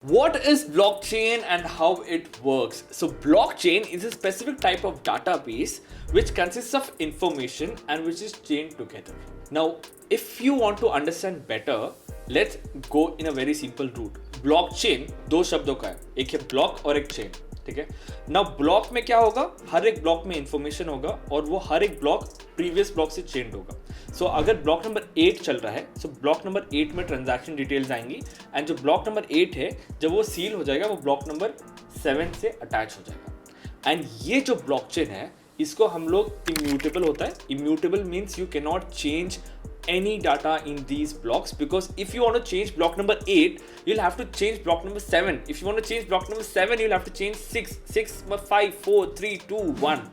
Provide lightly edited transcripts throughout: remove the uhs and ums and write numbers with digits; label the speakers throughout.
Speaker 1: What is blockchain and how it works? So, blockchain is a specific type of database which consists of information and which is chained together. Now, if you want to understand better, let's go in a very simple route. Blockchain दो शब्दों का है, एक है block और एक chain. ठीक है. नाउ ब्लॉक में क्या होगा, हर एक ब्लॉक में इंफॉर्मेशन होगा और वो हर एक ब्लॉक प्रीवियस ब्लॉक से चेंड होगा. सो अगर ब्लॉक नंबर 8 चल रहा है, सो ब्लॉक नंबर 8 में ट्रांजैक्शन डिटेल्स आएंगी एंड जो ब्लॉक नंबर 8 है जब वो सील हो जाएगा वो ब्लॉक नंबर 7 से अटैच हो जाएगा. एंड ये जो ब्लॉकचेन है इसको हम लोग इम्यूटेबल होता है. Immutable means you can not change any data in these blocks, because if you want to change block number 8 you'll have to change block number 7. If you want to change block number 7 you'll have to change 6 5 4 3 2 1.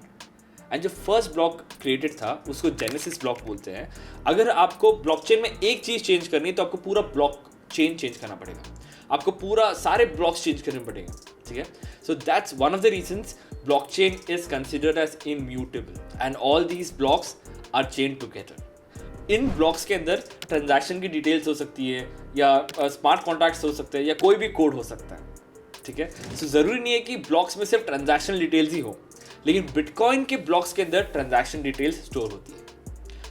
Speaker 1: And जो first block created था उसको genesis block बोलते हैं. अगर आपको blockchain में एक चीज चेंज करनी है तो आपको पूरा ब्लॉक चेन चेंज करना पड़ेगा, आपको पूरा सारे ब्लॉक्स चेंज करने पड़ेगा. ठीक है. So that's one of the reasons blockchain is considered as immutable and all these blocks are chain together. इन ब्लॉक्स के अंदर ट्रांजैक्शन की डिटेल्स हो सकती है या स्मार्ट कॉन्ट्रैक्ट्स हो सकते हैं या कोई भी कोड हो सकता है. ठीक है. सो ज़रूरी नहीं है कि ब्लॉक्स में सिर्फ ट्रांजैक्शन डिटेल्स ही हो, लेकिन बिटकॉइन के ब्लॉक्स के अंदर ट्रांजैक्शन डिटेल्स स्टोर होती है.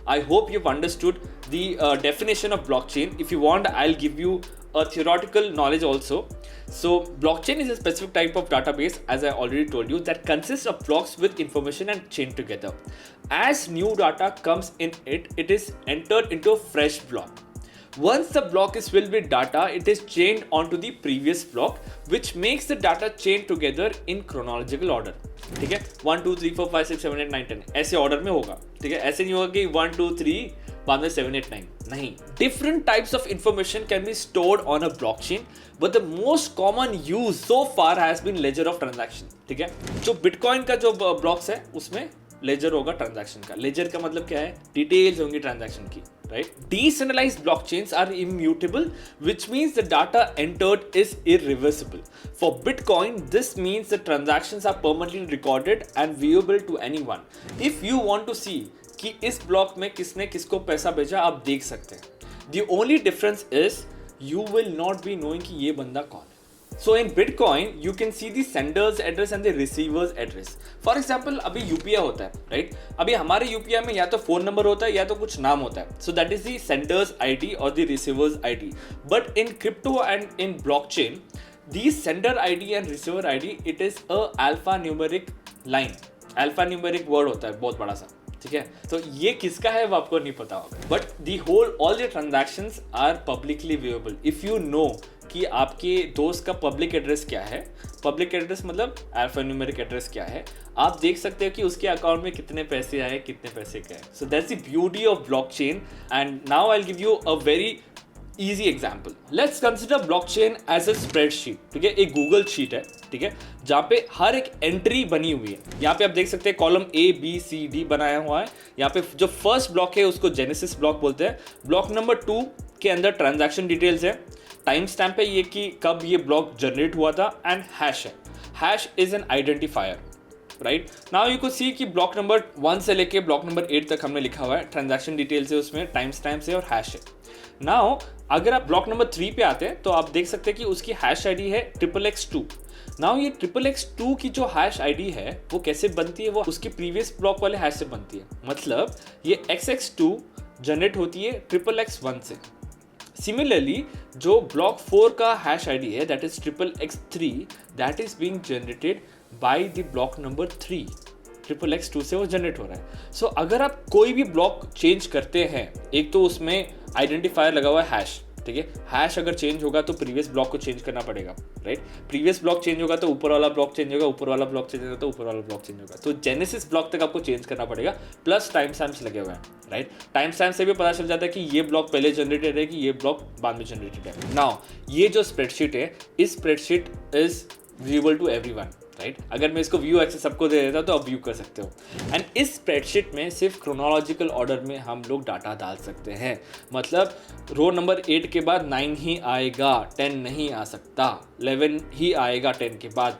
Speaker 1: आई hope you understood the definition of blockchain. If you want I will give you a theoretical knowledge also. So blockchain is a specific type of database, as I already told you, that consists of blocks with information and chained together. As new data comes in it, it is entered into a fresh block. Once the block is filled with data, it is chained onto the previous block, which makes the data chained together in chronological order. ठीक है. 1 2 3 4 5 6 7 8 9 10 ऐसे order में होगा. ठीक है. ऐसे नहीं होगा कि 1 2 3 बाद में 7 8 9. नहीं. Different types of information can be stored on a blockchain, but the most common use so far has been ledger of transaction. ठीक है. जो बिटकॉइन का जो ब्लॉक्स है उसमें लेजर होगा ट्रांजैक्शन का. लेजर का मतलब क्या है, डिटेल्स होंगी ट्रांजैक्शन की. Right? Decentralized blockchains are immutable, which means the data entered is irreversible. For Bitcoin, this means the transactions are permanently recorded and viewable to anyone. If you want to see कि इस block में किसने किसको पैसा भेजा, आप देख सकते हैं. The only difference is you will not be knowing कि ये बंदा कौन है. So in Bitcoin, you can see the sender's address and the receiver's address. For example, अभी UPI होता है, right? अभी हमारे UPI में या तो फोन नंबर होता है या तो कुछ नाम होता है. So that is the sender's ID or the receiver's ID. But in crypto and in blockchain, the sender ID and receiver ID, it is a alphanumeric line. Alphanumeric word होता है बहुत बड़ा सा. ठीक है. तो ये किसका है वो आपको नहीं पता होगा. But the whole all the transactions are publicly viewable. If you know कि आपके दोस्त का पब्लिक एड्रेस क्या है, पब्लिक एड्रेस मतलब अल्फान्यूमेरिक एड्रेस क्या है, आप देख सकते हो कि उसके अकाउंट में कितने पैसे आए, कितने पैसे गए. So that's the beauty of blockchain. And now I will give you a very easy example. Let's consider blockchain as a spreadsheet. ठीक है. एक गूगल शीट है. ठीक है. जहाँ पे हर एक एंट्री बनी हुई है. यहाँ पे आप देख सकते हैं column A B C D बनाया हुआ है. यहाँ पे जो फर्स्ट ब्लॉक है उसको जेनेसिस ब्लॉक बोलते हैं. ब्लॉक नंबर 2 के अंदर ट्रांजैक्शन डिटेल्स है, टाइम स्टैम्प है ये कि कब ये ब्लॉक जनरेट हुआ था, एंड हैश है. Hash is an identifier. Right. Now you को सी कि ब्लॉक नंबर 1 से लेके ब्लॉक नंबर 8 तक हमने लिखा हुआ है. ट्रांजैक्शन डिटेल्स है उसमें, टाइम स्टैम्प है और हैश है. नाउ अगर आप ब्लॉक नंबर 3 पे आते हैं तो आप देख सकते हैं कि उसकी हैश आईडी है XXX2. नाउ ये XXX2 की जो हैश आईडी है वो कैसे बनती है, वो उसके प्रीवियस ब्लॉक वाले हैश से बनती है. मतलब ये XX2 जनरेट होती है XXX1 से. सिमिलरली जो ब्लॉक 4 का हैश आईडी है that is XXX3, that is being generated by the block number 3. XXX2 से वो जनरेट हो रहा है. सो अगर आप कोई भी ब्लॉक चेंज करते हैं, एक तो उसमें आइडेंटिफायर लगा हुआ है हैश. ठीक है. हैश अगर चेंज होगा तो प्रीवियस ब्लॉक को चेंज करना पड़ेगा. राइट. प्रीवियस ब्लॉक चेंज होगा तो ऊपर वाला ब्लॉक चेंज होगा, ऊपर वाला ब्लॉक चेंज होगा तो ऊपर वाला ब्लॉक चेंज होगा. तो जेनेसिस ब्लॉक तक आपको चेंज करना पड़ेगा. प्लस टाइम स्टैम्प्स लगे हुए हैं. राइट. टाइम स्टैम्प से भी पता चल जाता है कि ये ब्लॉक पहले जनरेटेड है कि ये ब्लॉक बाद में जनरेटेड है. नाउ ये जो स्प्रेडशीट है, इस spreadsheet is visible to everyone. Right. अगर मैं इसको व्यू एक्सेस सबको दे देता तो आप व्यू कर सकते हो. एंड इस स्प्रेडशीट में सिर्फ क्रोनोलॉजिकल ऑर्डर में हम लोग डाटा डाल सकते हैं. मतलब रो नंबर 8 के बाद 9 ही आएगा, 10 नहीं आ सकता. 11 ही आएगा 10 के बाद,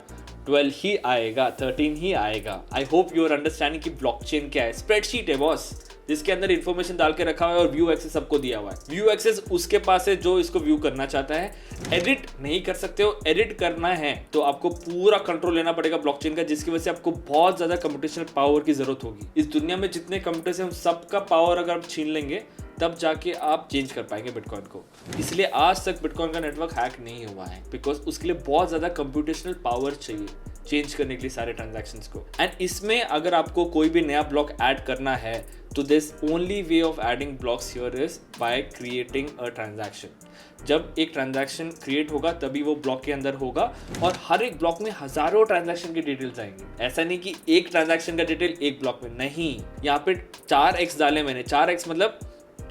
Speaker 1: 12 ही आएगा, 13 ही आएगा. I hope you are understanding कि ब्लॉकचेन क्या है. स्प्रेडशीट है बॉस. जिसके अंदर इन्फॉर्मेशन डाल के रखा हुआ है और व्यू एक्सेस सबको दिया हुआ है। व्यू एक्सेस उसके पास है जो इसको व्यू करना चाहता है। एडिट नहीं कर सकते हो, एडिट करना है तो आपको पूरा कंट्रोल लेना पड़ेगा ब्लॉकचेन का, जिसकी वजह से आपको बहुत ज्यादा कंप्यूटेशनल पावर की जरूरत होगी। इस दुनिया में जितने कंप्यूटर्स हैं उन सबका पावर अगर आप छीन लेंगे तब जाके आप चेंज कर पाएंगे बिटकॉइन को। इसलिए आज तक बिटकॉइन का नेटवर्क हैक नहीं हुआ है, बिकॉज उसके लिए बहुत ज्यादा कंप्यूटेशनल पावर चाहिए चेंज करने के लिए सारे ट्रांजैक्शंस को। एंड इसमें अगर आपको कोई भी नया ब्लॉक ऐड करना है तो this only way of adding blocks here is by creating a transaction. जब एक ट्रांजैक्शन क्रिएट होगा तभी वो ब्लॉक के अंदर होगा, और हर एक ब्लॉक में हजारों ट्रांजैक्शन की डिटेल्स आएंगी। ऐसा नहीं कि एक ट्रांजैक्शन का डिटेल एक ब्लॉक में, नहीं। यहाँ पे 4x डाले मैंने, 4x मतलब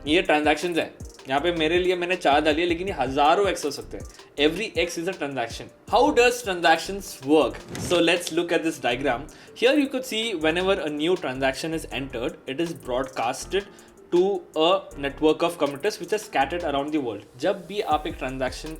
Speaker 1: ये ट्रांजैक्शंस है। यहाँ पे मेरे लिए मैंने 4 डाली है, लेकिन ये हजारों एक्स हो सकते हैं। Every x is a transaction. How does transactions work? So let's look at this diagram. Here you could see whenever a new transaction is entered, it is broadcasted to a network of computers which are scattered around the world. जब भी आप एक transaction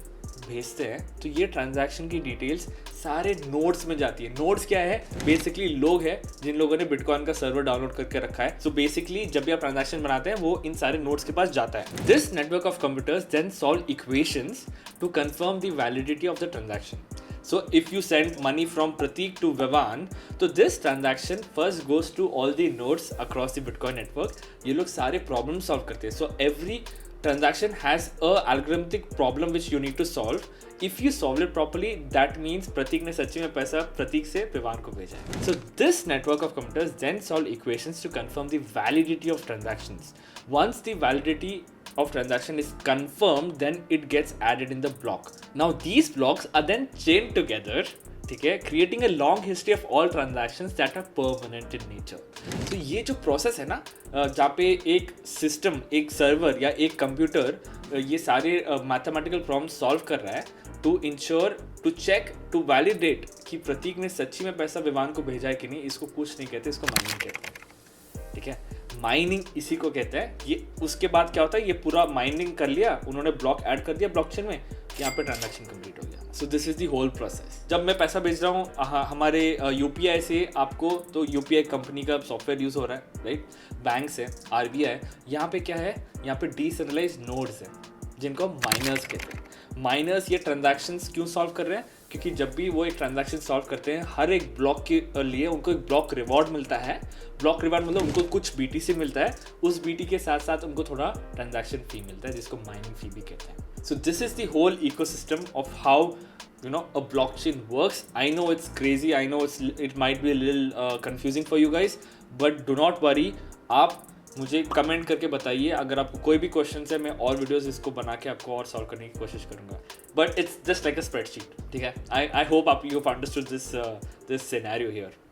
Speaker 1: भेजते हैं तो ये transaction की details सारे नोड्स में जाती है। नोड्स क्या है? बेसिकली लोग हैं जिन लोगों ने बिटकॉइन का सर्वर डाउनलोड करके रखा है। सो बेसिकली जब भी आप ट्रांजैक्शन बनाते हैं वो इन सारे नोड्स के पास जाता है। This network of computers then solve equations to confirm the validity of the transaction. So if you send money from Pratik to Vivan, तो this transaction first goes to all the nodes across the Bitcoin network. ये लोग सारे problem solve करते हैं. So every transaction has a algorithmic problem which you need to solve. If you solve it properly, that means Pratik ने सच्ची में पैसा प्रतीक से विवान को भेजा है. So this network of computers then solve equations to confirm the validity of transactions. Once the validity of transaction is confirmed, then it gets added in the block. Now these blocks are then chained together, ठीक है, creating a long history of all transactions that are permanent in nature. तो ये जो process है ना, जहाँ पे एक सिस्टम, एक सर्वर या एक कंप्यूटर ये सारे मैथमेटिकल प्रॉब्लम सॉल्व कर रहा है to ensure, to check, to validate कि प्रतीक ने सच्ची में पैसा विवान को भेजा है कि नहीं, इसको कुछ नहीं कहते, इसको माइनिंग कहते हैं। ठीक है, माइनिंग इसी को कहते हैं। ये उसके बाद क्या होता है, ये पूरा माइनिंग कर लिया उन्होंने, ब्लॉक ऐड कर दिया ब्लॉकचेन में, यहाँ पे ट्रांजैक्शन कंप्लीट हो गया। So this is the whole process. जब मैं पैसा भेज रहा हूँ हमारे यूपीआई से आपको, तो यूपीआई कंपनी का सॉफ्टवेयर यूज़ हो रहा है, राइट। बैंक से, आरबीआई, यहाँ पे क्या है, यहाँ पे डिसेंट्रलाइज्ड नोड्स हैं जिनको माइनर्स कहते हैं। माइनर्स ये ट्रांजैक्शंस क्यों सॉल्व कर रहे हैं? क्योंकि जब भी वो एक ट्रांजैक्शन सॉल्व करते हैं, हर एक ब्लॉक के लिए उनको एक ब्लॉक रिवॉर्ड मिलता है। ब्लॉक रिवॉर्ड मतलब उनको कुछ बीटीसी मिलता है, उस बीटी के साथ साथ उनको थोड़ा ट्रांजैक्शन फी मिलता है, जिसको माइनिंग फी भी कहते हैं। So this is the whole ecosystem of how a blockchain works. I know it's crazy, I know it might be a little confusing for you guys, but do not worry. आप मुझे comment करके बताइए, अगर आपको कोई भी question है, मैं और वीडियोस इसको बना के आपको और सॉल्व करने की कोशिश करूँगा। But it's just like a spreadsheet, ठीक है। आई होप आप you have understood this scenario here.